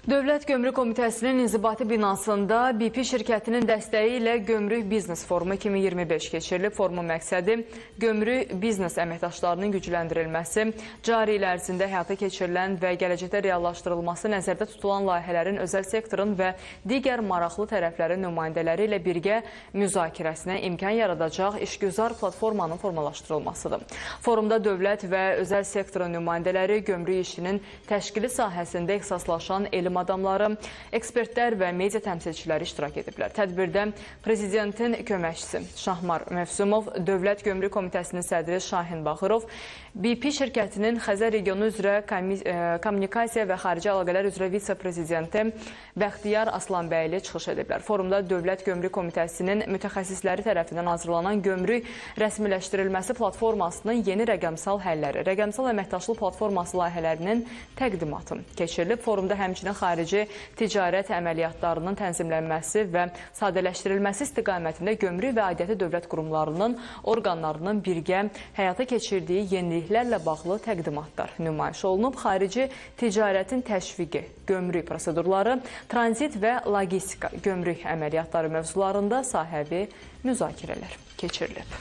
Dövlət Gömrük Komitəsinin inzibati binasında BP şirkətinin dəstəyi ilə Gömrük Biznes Forumu 2025 keçirilib. Forumun məqsədi gömrük biznes əməkdaşlarının gücləndirilməsi, cari il ərzində həyata keçirilən və gələcəkdə reallaşdırılması nəzərdə tutulan layihələrin özəl sektorun və digər maraqlı tərəflərin nümayəndələri ilə birgə müzakirəsinə imkan yaradacaq işgüzar platformanın formalaşdırılmasıdır. Forumda dövlət və özəl sektorun nümayəndələri gömrük işinin təşkili sahəsində ixtisaslaşan elm adamları, ekspertlər və media təmsilçiləri iştirak ediblər. Tədbirdə Prezidentin köməkçisi Şahmar Mövsümov, Dövlət Gömrük Komitəsinin sədri Şahin Baxırov, BP şirkətinin Xəzər regionu üzrə kommunikasiya və xarici əlaqələr üzrə vitse-prezidenti Bəxtiyar Aslanbəyli çıxış ediblər. Forumda Dövlət Gömrük Komitəsinin mütəxəssisləri tərəfindən hazırlanan gömrük rəsmiləşdirilməsi platformasının yeni rəqəmsal həlləri, rəqəmsal əməkdaşlıq platforması layihələrinin təqdimatı keçirilib. Forumda həmçinin xarici ticarət əməliyyatlarının tənzimlənməsi və sadələşdirilməsi istiqamətində gömrük və aidiyyəti dövlət qurumlarının, orqanlarının birgə həyata keçirdiyi yeniliklərlə bağlı təqdimatlar nümayiş olunub. Xarici ticarətin təşviqi, gömrük prosedurları, tranzit və logistika, gömrük əməliyyatları mövzularında sahəvi müzakirələr keçirilib.